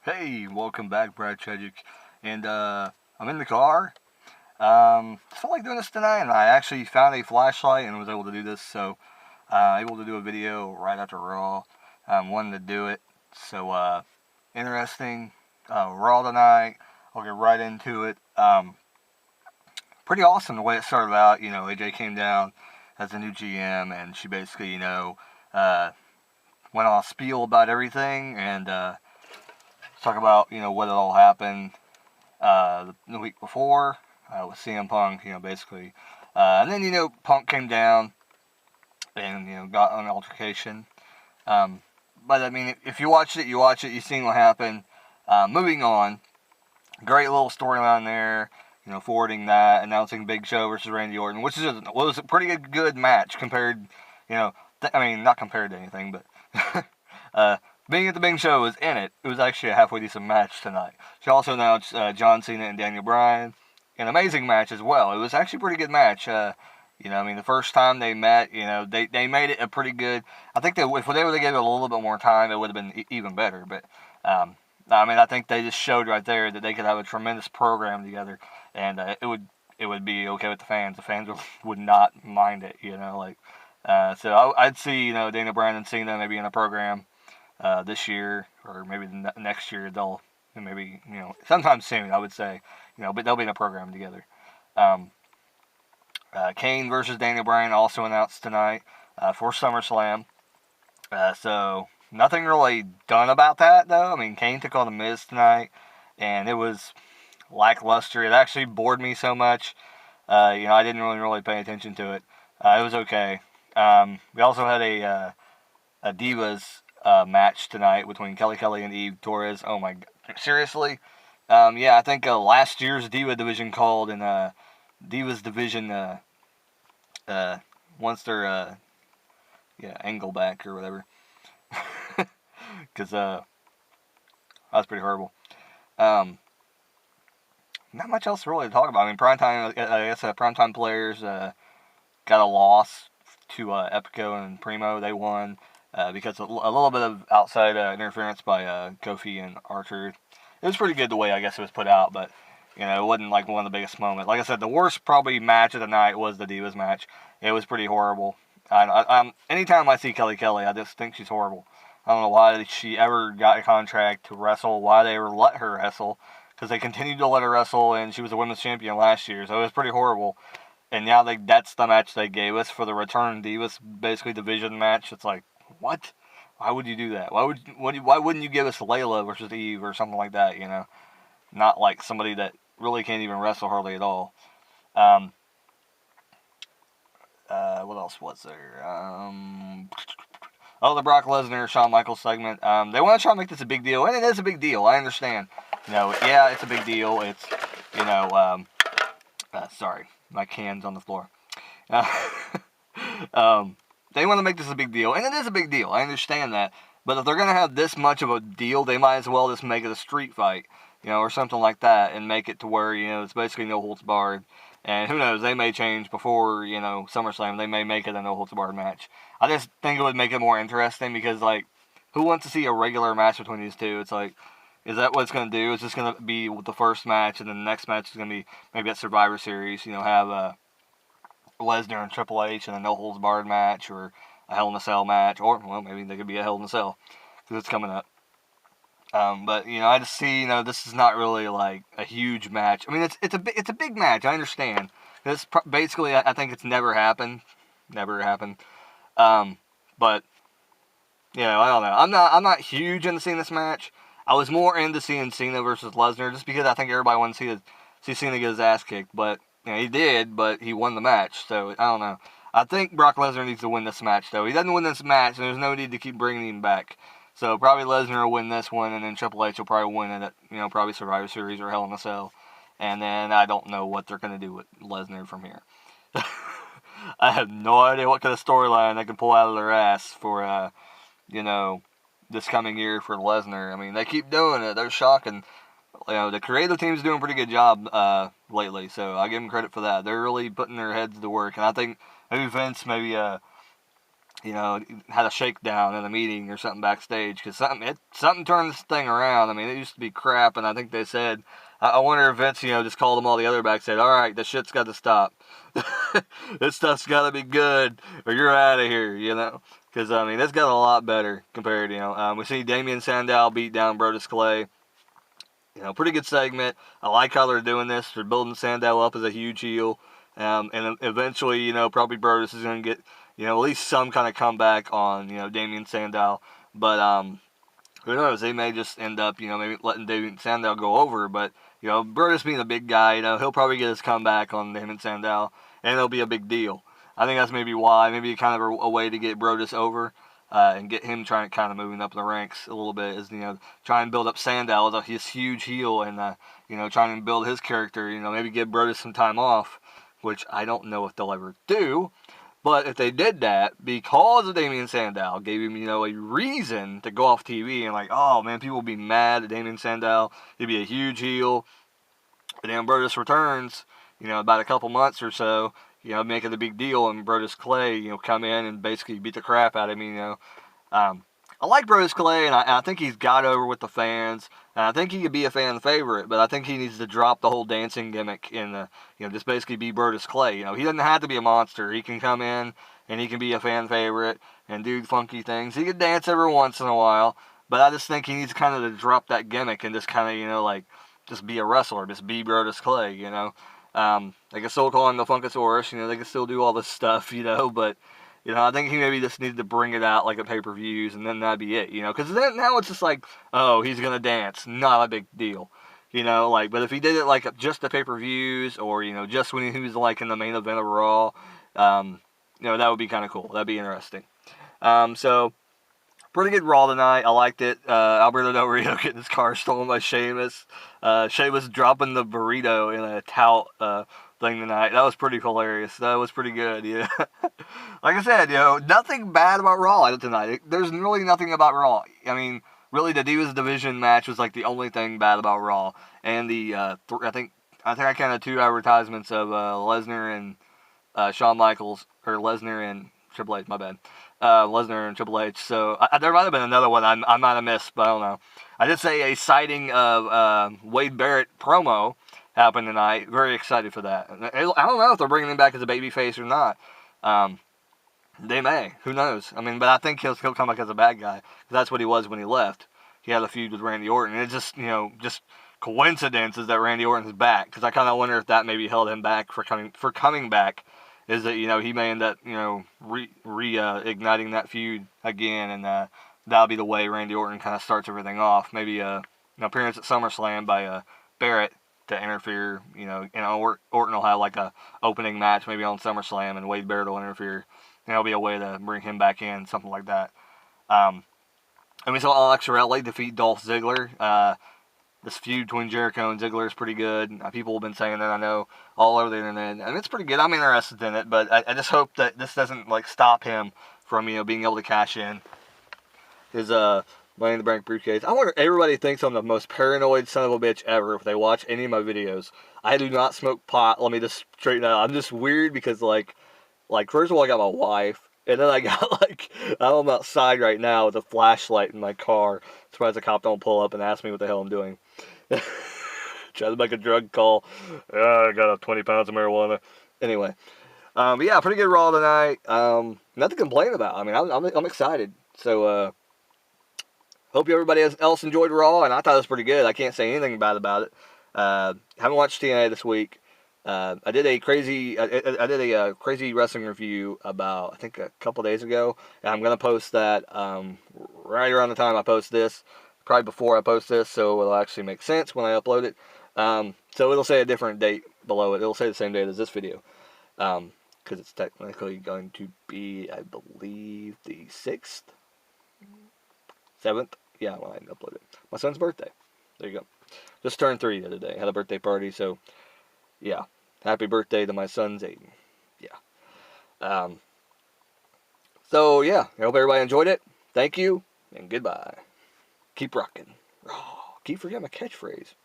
Hey, welcome back, Brad Chedrick. And I'm in the car. Felt like doing this tonight, and I actually found a flashlight and was able to do this. So, able to do a video right after Raw. Wanted to do it. So, interesting. Raw tonight. I'll get right into it. Pretty awesome the way it started out. AJ came down as a new GM, and she basically, went on a spiel about everything and talk about what all happened the week before with CM Punk, basically, and then Punk came down and got on an altercation. But I mean, if you watched it, you seen what happened. Moving on, great little storyline there. Forwarding that, announcing Big Show versus Randy Orton, which was a pretty good match compared, not compared to anything, but being at the Big Show was in it. It was actually a halfway decent match tonight. She also announced John Cena and Daniel Bryan, an amazing match as well. It was actually a pretty good match. The first time they met, they made it a pretty good. I think if they would have given it a little bit more time, it would have been even better. But I think they just showed right there that they could have a tremendous program together, and it would be okay with the fans. The fans would not mind it, So I'd see Daniel Bryan and Cena maybe in a program this year or maybe next year. They'll maybe sometime soon, I would say, but they'll be in a program together. Kane versus Daniel Bryan also announced tonight for SummerSlam. So nothing really done about that, though. I mean, Kane took on The Miz tonight, and it was lackluster. It actually bored me so much. I didn't really pay attention to it. It was okay. We also had a Divas match tonight between Kelly and Eve Torres. Oh my God. Seriously? I think last year's Diva division called, and Divas division wants their angle back or whatever. Because that was pretty horrible. Not much else really to talk about. I mean, primetime players got a loss to Epico and Primo. They won because a little bit of outside interference by Kofi and Archer. It was pretty good the way I guess it was put out, but it wasn't like one of the biggest moments. Like I said, the worst probably match of the night was the Divas match. It was pretty horrible. Anytime I see Kelly, I just think she's horrible. I don't know why she ever got a contract to wrestle, why they ever let her wrestle, because they continued to let her wrestle, and she was a women's champion last year, so it was pretty horrible. And now that's the match they gave us for the Return Divas, basically division match. It's like, what? Why would you do that? Why wouldn't you give us Layla versus Eve or something like that? Not like somebody that really can't even wrestle hardly at all. What else was there? The Brock Lesnar, Shawn Michaels segment. They want to try to make this a big deal, and it is a big deal. I understand. It's a big deal. It's, sorry, my can's on the floor. They want to make this a big deal, and it is a big deal. I understand that. But if they're going to have this much of a deal, they might as well just make it a street fight, or something like that, and make it to where, it's basically no holds barred. And who knows, they may change before, SummerSlam. They may make it a no holds barred match. I just think it would make it more interesting because, who wants to see a regular match between these two? It's like, is that what it's going to do? Is this going to be the first match, and then the next match is going to be maybe at Survivor Series, have Lesnar and Triple H in a no holds barred match, or a Hell in a Cell match, or, well, maybe they could be a Hell in a Cell, because it's coming up. But I just see this is not really like a huge match. I mean, it's a big match. I understand. This basically I think it's never happened. But I don't know. I'm not huge into seeing this match. I was more into seeing Cena versus Lesnar just because I think everybody wanted to see Cena get his ass kicked. But he did, but he won the match. So I don't know. I think Brock Lesnar needs to win this match though. He doesn't win this match, and there's no need to keep bringing him back. So probably Lesnar will win this one, and then Triple H will probably win it at, probably Survivor Series or Hell in a Cell. And then I don't know what they're going to do with Lesnar from here. I have no idea what kind of storyline they can pull out of their ass for, this coming year for Lesnar. I mean, they keep doing it. They're shocking. The creative team's doing a pretty good job lately, so I give them credit for that. They're really putting their heads to work. And I think maybe Vince, you know, had a shakedown in a meeting or something backstage, because something turned this thing around. I mean, it used to be crap, and I think they said, I wonder if Vince, you know, just called them all together back, said, all right, this shit's got to stop. This stuff's got to be good, or you're out of here, you know, because, I mean, it's got a lot better compared, you know. We see Damien Sandow beat down Brodus Clay. You know, pretty good segment. I like how they're doing this. They're building Sandow up as a huge heel. And eventually, you know, probably Brodus is going to get, you know, at least some kind of comeback on, you know, Damien Sandow. But, who knows? They may just end up, you know, maybe letting Damien Sandow go over. But, you know, Brodus being a big guy, you know, he'll probably get his comeback on Damien Sandow. And it'll be a big deal. I think that's maybe why. Maybe kind of a way to get Brodus over. And get him trying to kind of moving up the ranks a little bit, is, you know, try and build up Sandow as his huge heel, and you know, trying to build his character. You know, maybe give Brodus some time off, which I don't know if they'll ever do. But if they did that, because of Damien Sandow, gave him, you know, a reason to go off TV and like, oh man, people will be mad at Damien Sandow. He'd be a huge heel, and then Brodus returns, you know, about a couple months or so. You know, make it a big deal, and Brodus Clay, you know, come in and basically beat the crap out of him, you know. I like Brodus Clay, and I think he's got over with the fans, and I think he could be a fan favorite, but I think he needs to drop the whole dancing gimmick and, you know, just basically be Brodus Clay. You know, he doesn't have to be a monster. He can come in, and he can be a fan favorite and do funky things. He can dance every once in a while, but I just think he needs kind of to drop that gimmick and just kind of, you know, like, just be a wrestler, just be Brodus Clay, you know. They can still call him the Funkasaurus, you know, they can still do all this stuff, you know, but, you know, I think he maybe just needed to bring it out like at pay-per-views, and then that'd be it, you know, because then now it's just like, oh, he's going to dance, not a big deal, you know, like, but if he did it like just the pay-per-views, or, you know, just when he was like in the main event of Raw, you know, that would be kind of cool, that'd be interesting. So, pretty good Raw tonight. I liked it. Alberto Del Rio getting his car stolen by Sheamus. Sheamus dropping the burrito in a tout thing tonight. That was pretty hilarious. That was pretty good, yeah. Like I said, you know, nothing bad about Raw tonight. There's really nothing about Raw. I mean, really, the Divas Division match was like the only thing bad about Raw. And the, I think I counted 2 advertisements of Lesnar and Shawn Michaels, or Lesnar and Triple H, my bad. Lesnar and Triple H. So there might have been another one I might have missed, but I don't know. I did say a sighting of Wade Barrett promo happened tonight. Very excited for that. I don't know if they're bringing him back as a babyface or not. They may. Who knows? I mean, but I think he'll come back as a bad guy, because that's what he was when he left. He had a feud with Randy Orton. And it's just, you know, just coincidences that Randy Orton's back, because I kind of wonder if that maybe held him back for coming back. Is that, you know, he may end up, you know, igniting that feud again, and that'll be the way Randy Orton kind of starts everything off. Maybe an appearance at SummerSlam by Barrett to interfere, you know, and Orton will have like a opening match maybe on SummerSlam, and Wade Barrett will interfere. And that'll be a way to bring him back in, something like that. And we saw Alex Riley defeat Dolph Ziggler. This feud between Jericho and Ziggler is pretty good. People have been saying that, I know, all over the internet, and it's pretty good. I'm interested in it, but I just hope that this doesn't like stop him from, you know, being able to cash in his Money in the Bank briefcase. I wonder, everybody thinks I'm the most paranoid son of a bitch ever if they watch any of my videos. I do not smoke pot. Let me just straighten out. I'm just weird because like first of all, I got my wife. And then I got, like, I'm outside right now with a flashlight in my car. Surprised the cop don't pull up and ask me what the hell I'm doing. Try to make a drug call. I got 20 pounds of marijuana. Anyway. But yeah, pretty good Raw tonight. Nothing to complain about. I mean, I'm excited. So, hope everybody else enjoyed Raw. And I thought it was pretty good. I can't say anything bad about it. Haven't watched TNA this week. I did a crazy crazy wrestling review about, I think, a couple days ago, and I'm gonna post that right around the time I post this, probably before I post this, so it'll actually make sense when I upload it. So it'll say a different date below it. It'll say the same date as this video, because it's technically going to be, I believe, the 6th, 7th. Yeah, when I upload it. My son's birthday. There you go. Just turned 3 the other day. Had a birthday party, so yeah. Happy birthday to my son, Zayden. Yeah. So, yeah. I hope everybody enjoyed it. Thank you, and goodbye. Keep rocking. Oh, keep forgetting my catchphrase.